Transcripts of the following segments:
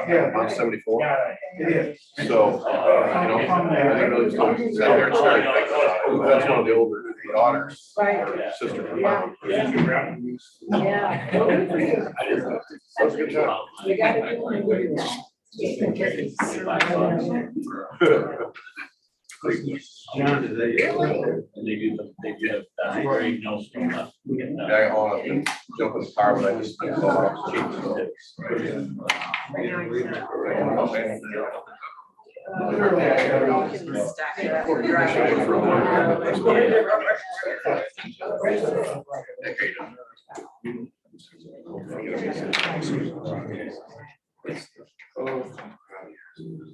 Yeah, 174. So, you know, I didn't really sat there and started thinking about it. That's one of the older daughters. Right. Sister from mom. Yeah. That's a good job. You gotta John, do they? Yeah, I want to jump in the car, but I just fell off the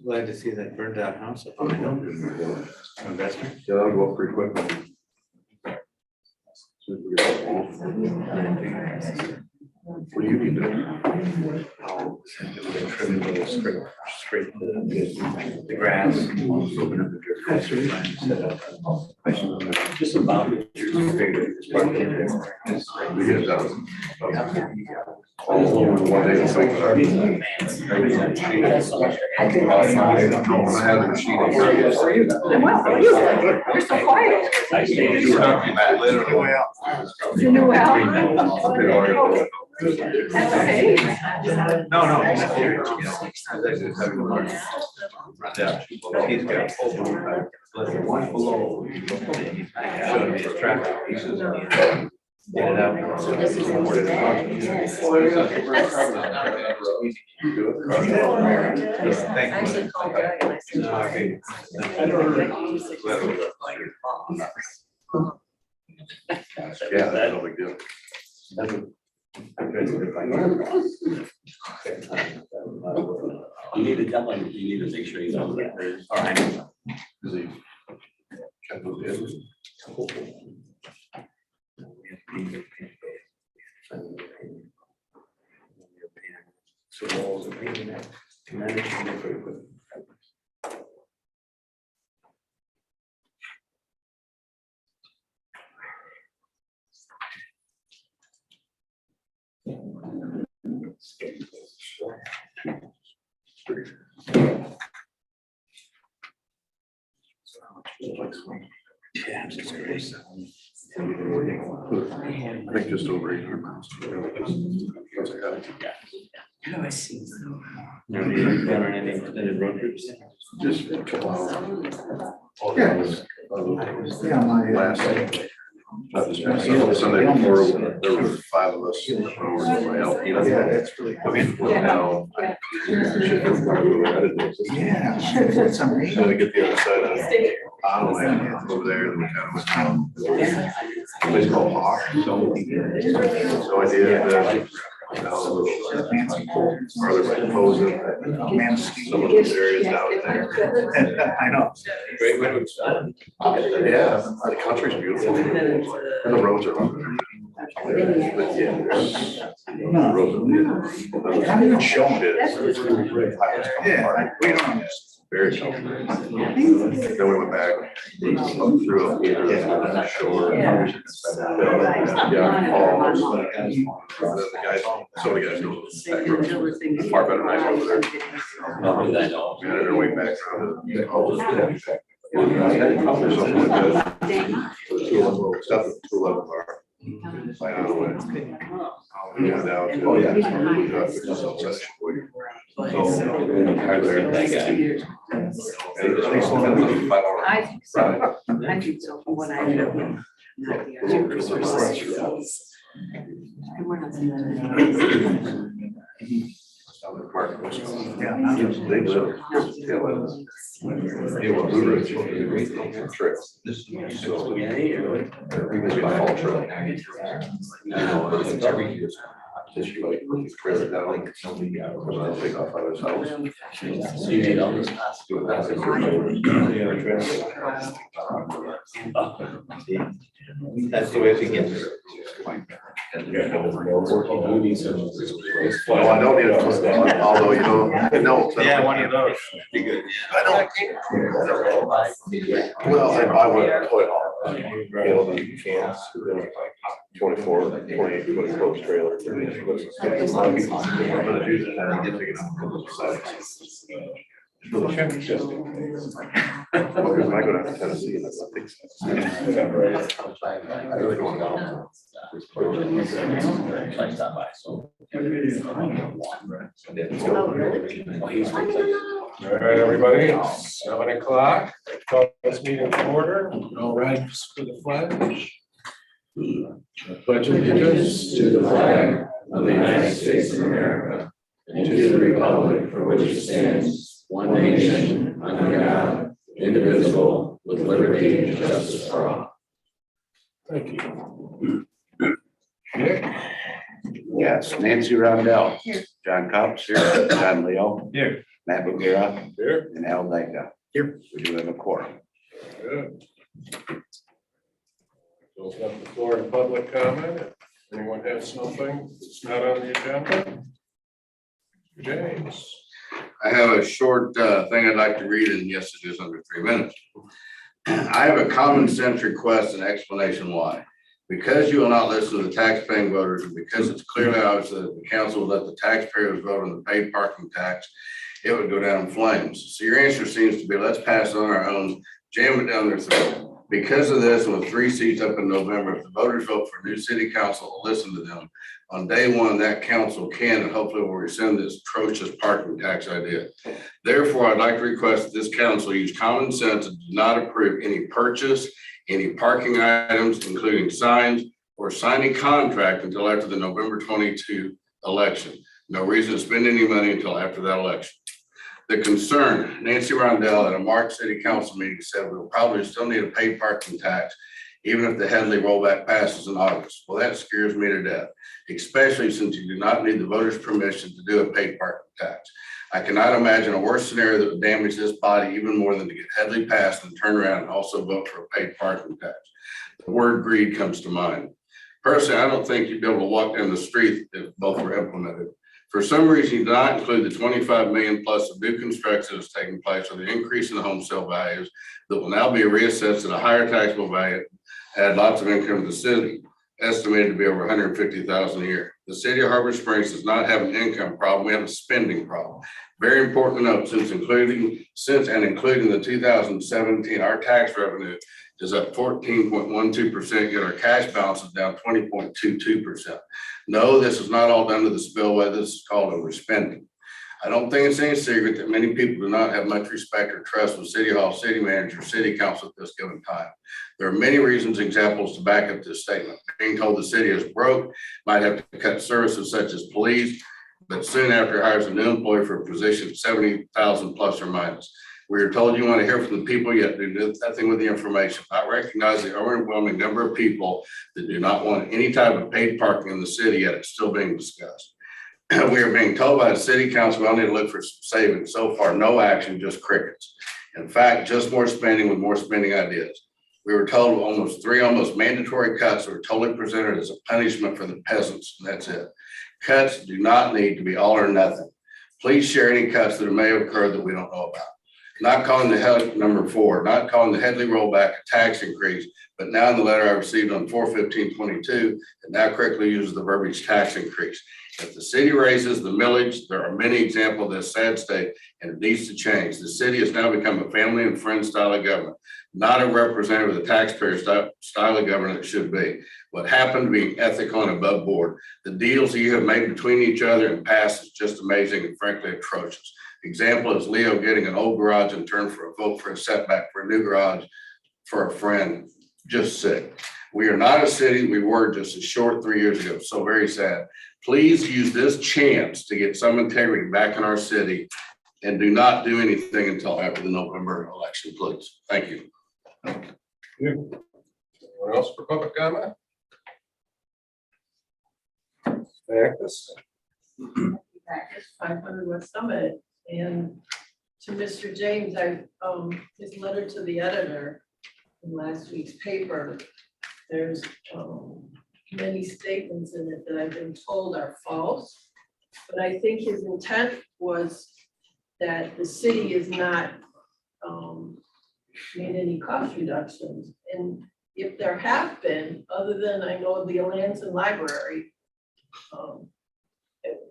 Glad to see that burned out house. Investment. Yeah, that'll go up pretty quick. What do you need to do? Trim the straight the grass, open up the dirt. Just about. We get it done. All one day. So I had the machine. Well, you're so quiet. Literally. You knew well. That's okay. No. He's got one below. He's traffic. Get it out. Yeah, that's no big deal. You need to tell him, you need to make sure he's on that. All right. Is he? Can move in? So walls are painted out. Manage to make it quick. Yeah, it's just great. I think just over 800 miles. I see. You're going on any extended road trips? Just a couple hours. Yeah, my Last Sunday before, there were 5 of us. yeah, that's really cool. Yeah, it's Trying to amazing. get the other side of Island over there, and we kind of went down. It's called Hawk. So I did, farther by Posen, some of those areas down there. I know. Great way to start. Yeah, the country's beautiful, and the roads are lovely. But yeah, the roads are beautiful. Not even showing it. Yeah, we don't. Very sheltered. Then we went back up through up here, the shore. Yeah, falls. The guys, so many guys know back roads far better than I know over there. We had our way back around to something like that. 211 stuff at 211 bar. Right out of the way. We went down to, which is outside Sheboygan. So, hi there. And it's 5 hours. I think so. I think so from what I know. Not the And we're not seeing Yeah. Blue Ridge trail. So, we was by all trail. Every year. This year, like, trailer down, like, somebody, I'll take off by his house. So you need all this past. Do it past the That's the way to get there. Well, I don't need a twist, although, you know, no. Yeah, one of those. Be good. I don't. Well, I would toy haul. the cans, 24, 28 foot close trailer. A lot of people want to do that. I'm taking out public size. Check just in case. Because when I go down to Tennessee, that's a big size. I really don't know. I stopped by, so. Oh, really? Well, he's. All right, everybody, 7:00. Call this meeting to order. All rise for the flag. Pledge allegiance to the flag of the United States of America and to the republic for which it stands, one nation, under God, indivisible, with liberty and justice for all. Thank you. Nick? Yes, Nancy Rondell, John Cops here, John Leo. Here. Matt Bugera Here. and Al Dyka. Here. We do have a quorum. Good. Open up the floor to public comment. If anyone has something that's not on the agenda? James. I have a short thing I'd like to read, and yes, it is under 3 minutes. I have a common sense request and explanation why. Because you will not listen to the tax-paying voters, and because it's clearly obvious that the council will let the taxpayers vote on the paid parking tax, it would go down in flames. So your answer seems to be, let's pass it on our own, jam it down their throat. Because of this, and with 3 seats up in November, if the voters vote for a new city council, listen to them. On day one, that council can and hopefully will rescind this atrocious parking tax idea. Therefore, I'd like to request that this council use common sense and do not approve any purchase, any parking items, including signs, or sign a contract until after the November 22 election. No reason to spend any money until after that election. The concern, Nancy Rondell at a March City Council meeting said we'll probably still need a paid parking tax, even if the Headley rollback passes in August. Well, that scares me to death, especially since you do not need the voters' permission to do a paid parking tax. I cannot imagine a worse scenario that would damage this body even more than to get Headley passed and turn around and also vote for a paid parking tax. The word greed comes to mind. Personally, I don't think you'd be able to walk down the street if both were implemented. For some reason, you do not include the 25 million plus of new construction that's taking place, or the increase in the home sale values that will now be reassessed at a higher taxable value, add lots of income to the city, estimated to be over 150,000 a year. The city of Harbor Springs does not have an income problem, we have a spending problem. Very important to note, since including the 2017, our tax revenue is up 14.12%, yet our cash balance is down 20.22%. No, this is not all done to the spillway. This is called overspending. I don't think it's any secret that many people do not have much respect or trust with City Hall, City Manager, City Council at this given time. There are many reasons, examples to back up this statement. Being told the city is broke, might have to cut services such as police, but soon after hires a new employee for a position 70,000 plus or minus. We are told you want to hear from the people, yet do nothing with the information. I recognize the overwhelming number of people that do not want any type of paid parking in the city, yet it's still being discussed. We are being told by the city council, we'll need to look for some savings. So far, no action, just crickets. In fact, just more spending with more spending ideas. We were told almost mandatory cuts were totally presented as a punishment for the peasants, and that's it. Cuts do not need to be all or nothing. Please share any cuts that may have occurred that we don't know about. Not calling number 4, not calling the Headley rollback a tax increase, but now in the letter I received on 4/15/22, it now correctly uses the verbiage tax increase. If the city raises the millage, there are many examples of this sad state, and it needs to change. The city has now become a family and friend style of government, not a representative of the taxpayer style of government it should be. What happened to being ethical and above board, the deals you have made between each other and past is just amazing and frankly atrocious. Example is Leo getting an old garage in turn for a vote for a setback for a new garage for a friend. Just sick. We are not a city we were just a short 3 years ago. So very sad. Please use this chance to get some integrity back in our city and do not do anything until after the November election, please. Thank you. Anyone else for public comment? Agnes? Backus, 500 West Summit, and to Mr. James, his letter to the editor in last week's paper, there's many statements in it that I've been told are false, but I think his intent was that the city is not made any cost reductions, and if there have been, other than I know the Alanson Library,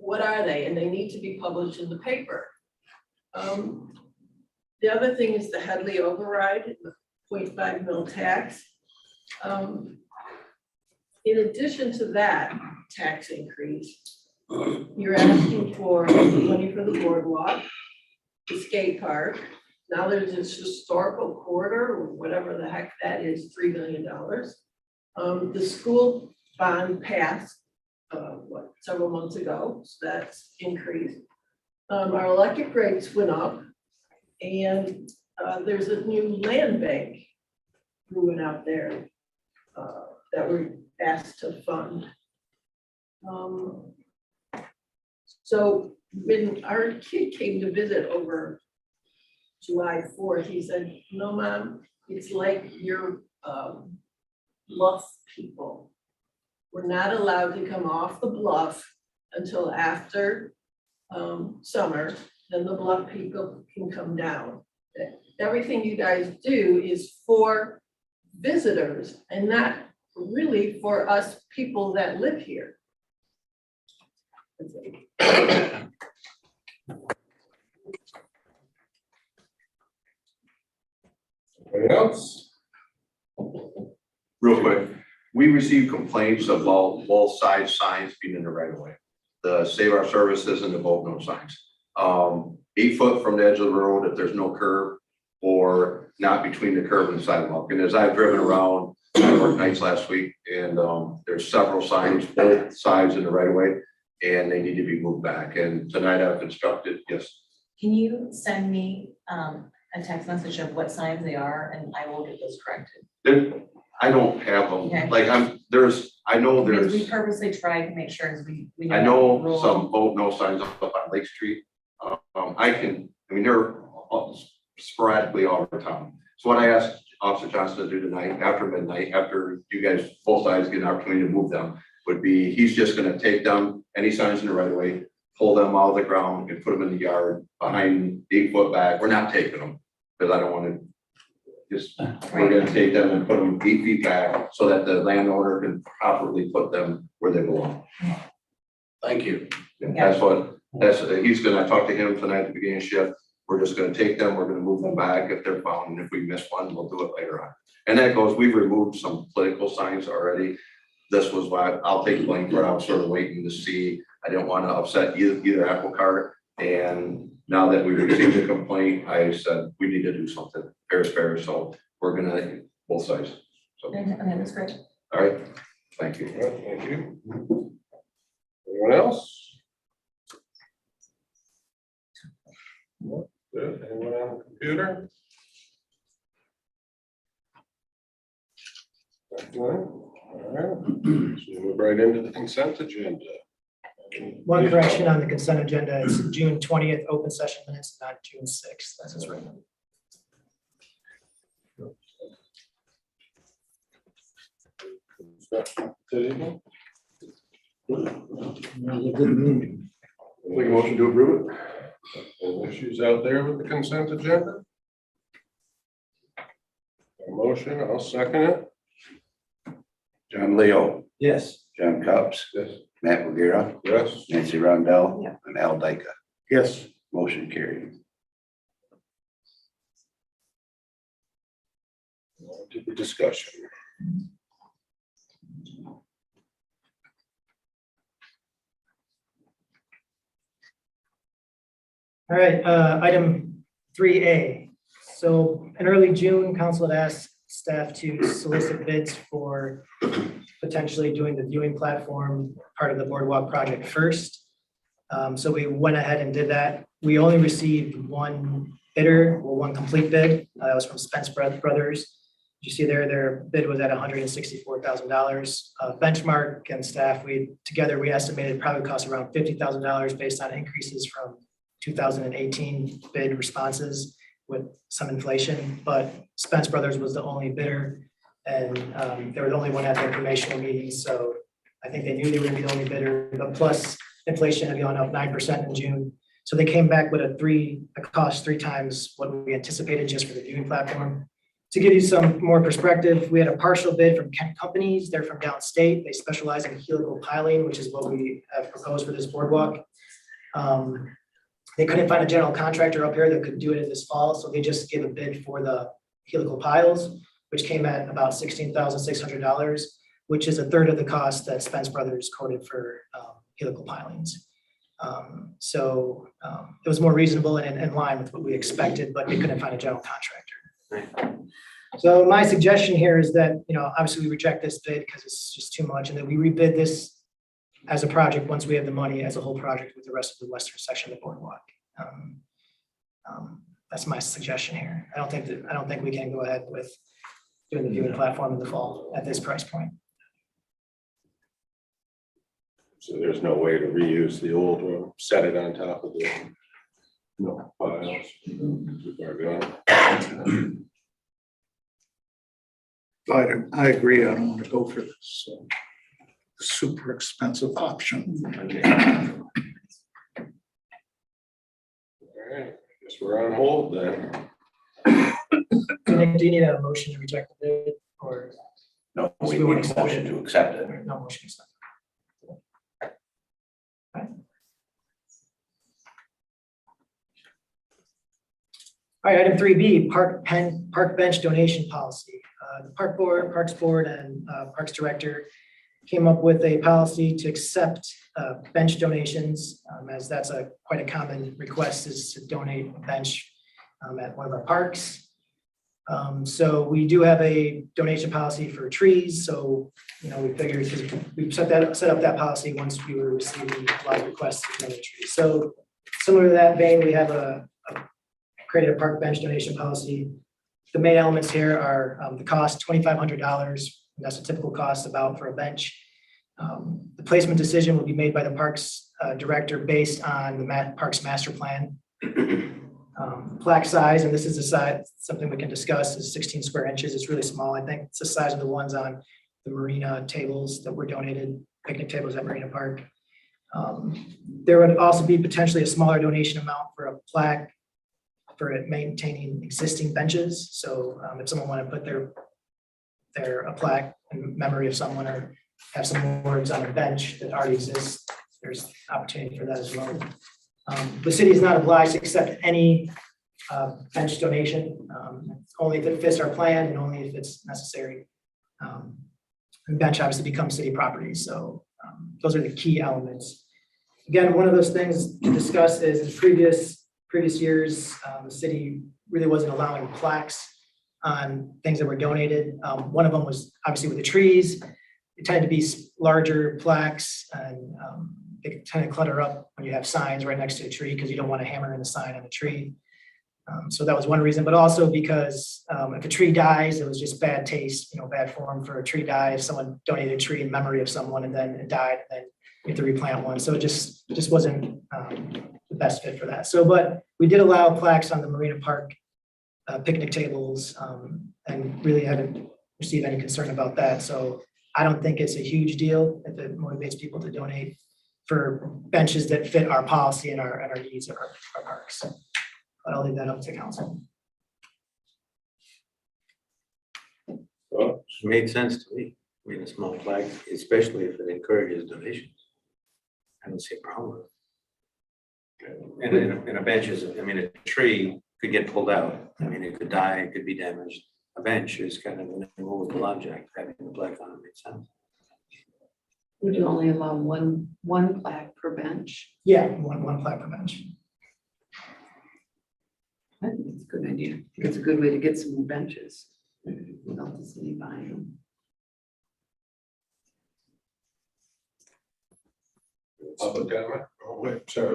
what are they? And they need to be published in the paper. The other thing is the Headley override, the 0.5 mil tax. In addition to that tax increase, you're asking for money for the boardwalk, the skate park. Now there's this historical corridor, or whatever the heck that is, $3 million. The school bond passed, several months ago, so that's increased. Our electric rates went up, and there's a new land bank brewing out there that we're asked to fund. So when our kid came to visit over July 4th, he said, "No, Mom, it's like you're bluff people. We're not allowed to come off the bluff until after summer, then the bluff people can come down. Everything you guys do is for visitors and not really for us people that live here." Anybody else? Real quick, we received complaints about both side signs being in the right of way. The Save Our Services and the Vote No signs. 8 foot from the edge of the road if there's no curb, or not between the curb and the sidewalk. And as I've driven around, I worked nights last week, and there's several signs, both sides in the right of way, and they need to be moved back. And tonight I've instructed, yes. Can you send me a text message of what signs they are, and I will get those corrected? I don't have them, Okay. like I know Because we there's, purposely try to make sure as we know. I know the rule. some Vote No signs up on Lake Street. They're sporadically all over town. So what I asked Officer Johnson to do tonight, after midnight, after you guys, both sides get an opportunity to move them, would be, he's just gonna take them, any signs in the right of way, pull them out of the ground and put them in the yard behind 8 foot back. We're not taking them, because I don't wanna just, we're gonna take them and put them 8 feet back so that the landowner can properly put them where they belong. Thank you. And he's gonna, I talked to him tonight at the beginning of shift. We're just gonna take them, we're gonna move them back if they're found, and if we miss one, we'll do it later on. And that goes, we've removed some political signs already. This was why I'll take blame for it. I was sort of waiting to see. I didn't want to upset either apple cart. And now that we received a complaint, I said, we need to do something. Fair is fair, so we're gonna, both sides. So, Okay, that's great. all right, thank you. All right, thank you. Anyone else? Good. Anyone on the computer? All right, so move right into the consent agenda. One correction on the consent agenda, it's June 20th open session minutes, not June 6th. That's what's right. Make a motion to approve it. Any issues out there with the consent agenda? A motion, I'll second it. John Leo, Yes. John Cups, Yes. Matt Bagheera, Yes. Nancy Rondell, Yeah. and Al Dyka. Yes. Motion carried. On to the discussion. All right, item 3A. So in early June, council had asked staff to solicit bids for potentially doing the viewing platform, part of the boardwalk project first. So we went ahead and did that. We only received one bidder, or one complete bid. That was from Spence Brothers. You see there, their bid was at $164,000. Benchmark and staff, we estimated probably cost around $50,000 based on increases from 2018 bid responses with some inflation, but Spence Brothers was the only bidder, and they were the only one at the informational meeting, so I think they knew they were gonna be the only bidder, but plus inflation had gone up 9% in June. So they came back with a cost 3 times what we anticipated just for the viewing platform. To give you some more perspective, we had a partial bid from Kent Companies. They're from downstate. They specialize in helical piling, which is what we have proposed for this boardwalk. They couldn't find a general contractor up here that could do it this fall, so they just gave a bid for the helical piles, which came at about $16,600, which is a third of the cost that Spence Brothers quoted for helical pilings. It was more reasonable and in line with what we expected, but they couldn't find a general contractor. So my suggestion here is that, obviously we reject this bid because it's just too much, and that we rebid this as a project once we have the money as a whole project with the rest of the western section of the boardwalk. That's my suggestion here. I don't think we can go ahead with doing the viewing platform in the fall at this price point. So there's no way to reuse the old one, set it on top of the piles. I agree. I don't want to go for this super expensive option. All right, guess we're on hold then. Nick, do you need a motion to reject the bid or No, we need a motion to accept it. no motion? All right, item 3B, park bench donation policy. The Parks Board and Parks Director came up with a policy to accept bench donations, as that's quite a common request, is to donate a bench at one of our parks. So we do have a donation policy for trees. So, we figured we set up that policy once we were receiving a lot of requests to donate trees. So similar to that vein, we have created a park bench donation policy. The main elements here are the cost, $2,500. That's a typical cost about for a bench. The placement decision will be made by the Parks Director based on the Parks Master Plan. Plaque size, and this is the size, something we can discuss, is 16 square inches. It's really small. I think it's the size of the ones on the marina tables that were donated, picnic tables at Marina Park. There would also be potentially a smaller donation amount for a plaque for maintaining existing benches. So if someone wanted to put a plaque in memory of someone or have some words on a bench that already exists, there's opportunity for that as well. The city is not obliged to accept any bench donation, only if it fits our plan and only if it's necessary. The bench obviously becomes city property. So those are the key elements. Again, one of those things to discuss is in previous years, the city really wasn't allowing plaques on things that were donated. One of them was obviously with the trees. It tended to be larger plaques, and they tend to clutter up when you have signs right next to a tree because you don't want to hammer in the sign on the tree. So that was one reason, but also because if a tree dies, it was just bad taste, bad form for a tree die. If someone donated a tree in memory of someone and then it died, then you have to replant one. So it just wasn't the best fit for that. So, but we did allow plaques on the Marina Park picnic tables, and really haven't received any concern about that. So I don't think it's a huge deal if it motivates people to donate for benches that fit our policy and our needs of our parks. But I'll leave that up to council. Well, it made sense to me. I mean, a small flag, especially if it encourages donations. I don't see a problem. And a bench is, a tree could get pulled out. I mean, it could die, it could be damaged. A bench is kind of an immovable object. Having the plaque on it makes sense. Would you only allow one plaque per bench? Yeah, one plaque per bench. I think it's a good idea. I think it's a good way to get some more benches without the city buying them. Public comment? Oh, wait, sorry.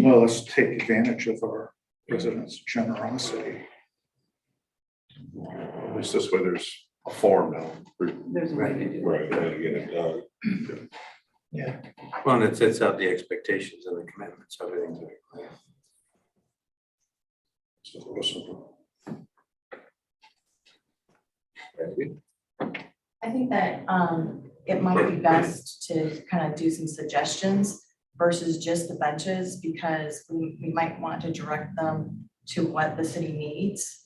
Well, let's take advantage of our residents' generosity. At least this way there's a form now. There's a way to do it. Right, gotta get it done. Yeah. Well, and it sets out the expectations and the commitments of everything. So listen. I think that it might be best to kind of do some suggestions versus just the benches, because we might want to direct them to what the city needs.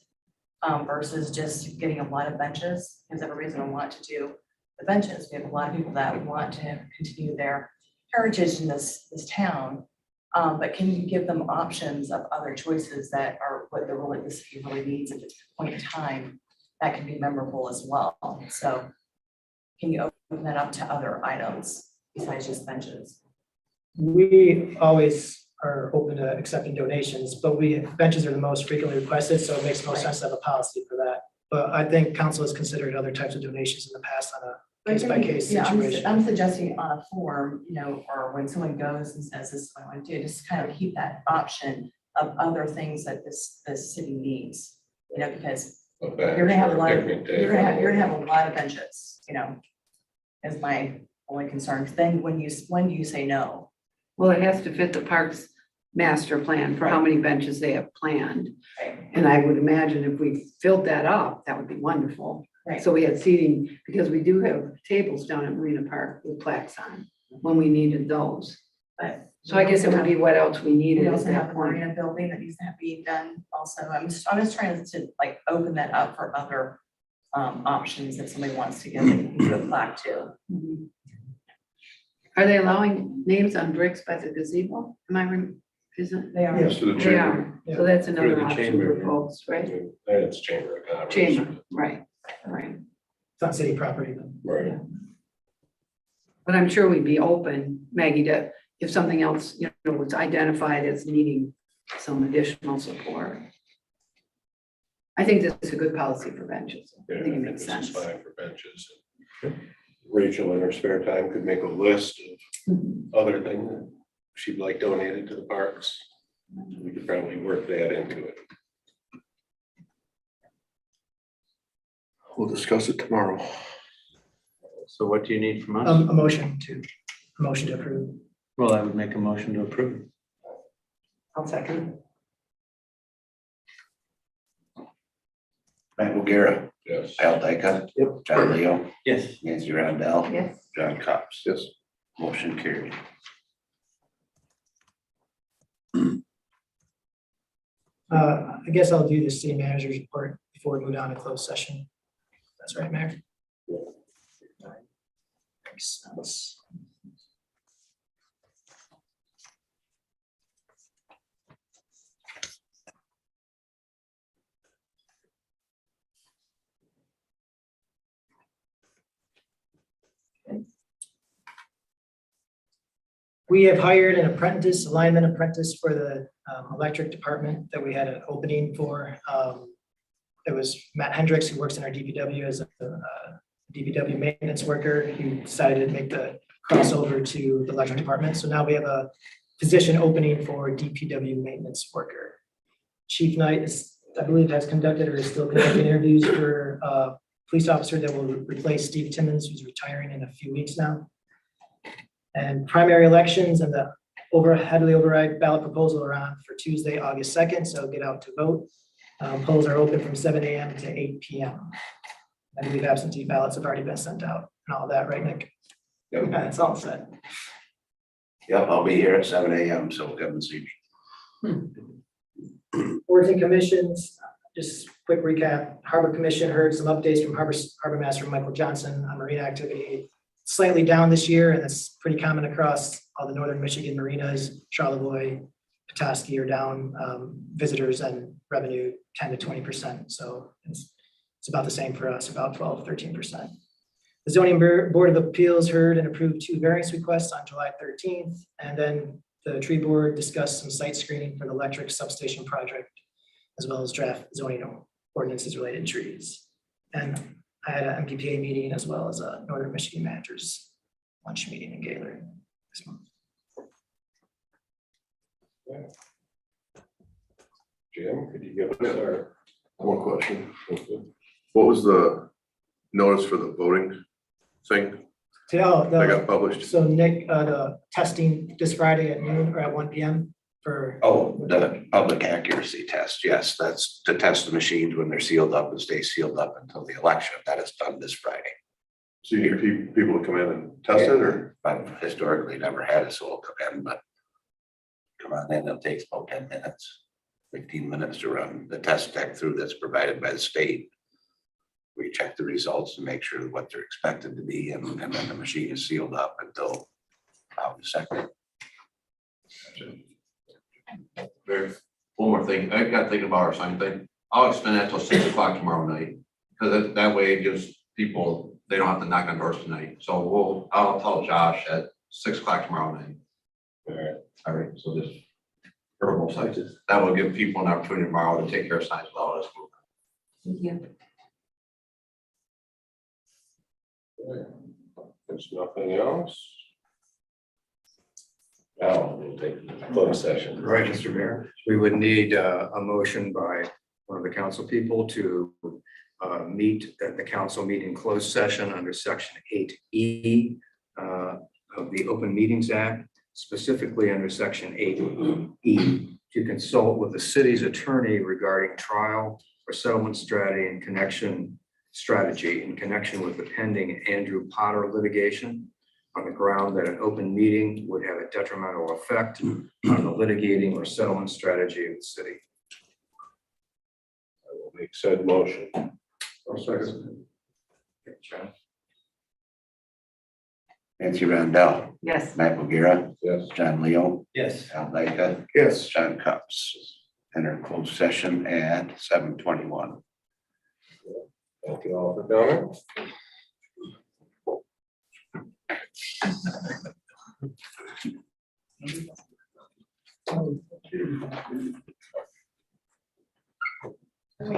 versus just getting a lot of benches, because everybody's gonna want to do the benches. We have a lot of people that want to continue their heritage in this town. But can you give them options of other choices that are what the city really needs at this point in time that can be memorable as well? So can you open that up to other items besides just benches? We always are open to accepting donations, but benches are the most frequently requested, so it makes most sense to have a policy for that. But I think council has considered other types of donations in the past on a case by case Yeah, situation. I'm suggesting on a form, or when someone goes and says, this is what I want to do, just kind of keep that option of other things that this city needs, because you're gonna have a lot of, you're gonna have a lot of benches, is my only concern. Then when do you say no? Well, it has to fit the parks master plan for how many benches they have planned. Right. And I would imagine if we filled that up, that would be wonderful. Right. So we had seating, because we do have tables down at Marina Park with plaques on when we needed those. But So I guess it would be what else we we needed at also have that the point. marina building that needs to be done also. I'm just trying to like open that up for other options if somebody wants to get into a plaque too. Mhm. Are they allowing names on bricks by the gazebo? Am I, isn't? They are. Yes, to the They chamber. are. So that's Through another the option chamber, for yeah. folks, right? It's Chamber of Commerce. Chamber, right. It's on city property though. Right. But I'm sure we'd be open, Maggie, to, if something else, was identified as needing some additional support. I think this is a good policy for benches. I Yeah, think it I makes think this is sense. fine for benches. Rachel in her spare time could make a list Mhm. of other things that she'd like donated to the parks. We could probably work that into it. We'll discuss it tomorrow. So what do you need from us? A motion to approve. Well, I would make a motion to approve. I'll second. Matt O'Gara, Yes. Al Dyke. Yep. John Leo, Yes. Nancy Rondell, Yes. John Cox. Yes. Motion carried. I guess I'll do the city manager's report before we move on to closed session. That's right, Mayor. Thanks. We have hired an apprentice, alignment apprentice for the electric department that we had an opening for. It was Matt Hendricks, who works in our DPW as a DPW maintenance worker. He decided to make the crossover to the electric department. So now we have a position opening for DPW maintenance worker. Chief Knight is, I believe, has conducted or is still conducting interviews for a police officer that will replace Steve Timmons, who's retiring in a few weeks now. And primary elections and the heavily override ballot proposal are on for Tuesday, August 2nd, so get out to vote. Polls are open from 7 a.m. to 8 p.m. I believe absentee ballots have already been sent out and all that, right, Nick? Yep. That's all set. Yep, I'll be here at 7 a.m. So come and see me. Boards and commissions, just quick recap. Harbor Commission heard some updates from Harbor Master Michael Johnson on marina activity. Slightly down this year, and it's pretty common across all the northern Michigan marinas. Charlevoix, Petoskey are down, visitors and revenue 10 to 20%. So it's about the same for us, about 12, 13%. The Zoning Board of Appeals heard and approved 2 variance requests on July 13th, and then the Tree Board discussed some site screening for the electric substation project, as well as draft zoning ordinances related to trees. And I had an MPPA meeting as well as a Northern Michigan Managers lunch meeting in Gaylord this month. Jim, could you give us our? One question. What was the notice for the voting thing that got published? So Nick, the testing this Friday at noon or at 1 p.m. for. Oh, the public accuracy test. Yes, that's to test the machines when they're sealed up and stay sealed up until the election. That is done this Friday. So you need people to come in and test it, or? I've historically never had a soul come in, but come on in, it'll take about 10 minutes. 15 minutes to run the test deck through that's provided by the state. We check the results and make sure what they're expected to be, and then the machine is sealed up until the second. One more thing, I got thinking about our sign thing. I'll extend that till 6 o'clock tomorrow night. Cause that way it gives people, they don't have to knock on doors tonight. So I'll tell Josh at 6 o'clock tomorrow night. All right, so just for both sides, that will give people an opportunity tomorrow to take care of signs without us. Thank you. There's nothing else. Now we'll take the closed session. Right, Mr. Mayor, we would need a motion by one of the council people to meet at the council meeting closed session under section 8E of the Open Meetings Act, specifically under section 8E, to consult with the city's attorney regarding trial or settlement strategy in connection with the pending Andrew Potter litigation, on the ground that an open meeting would have a detrimental effect on the litigating or settlement strategy of the city. I will make said motion. Second. John? Nancy Randall, Yes. Matt O'Gara, Yes. John Leo, Yes. Al Dyke, Yes. John Cups. Enter closed session at 7:21. Thank you all for coming.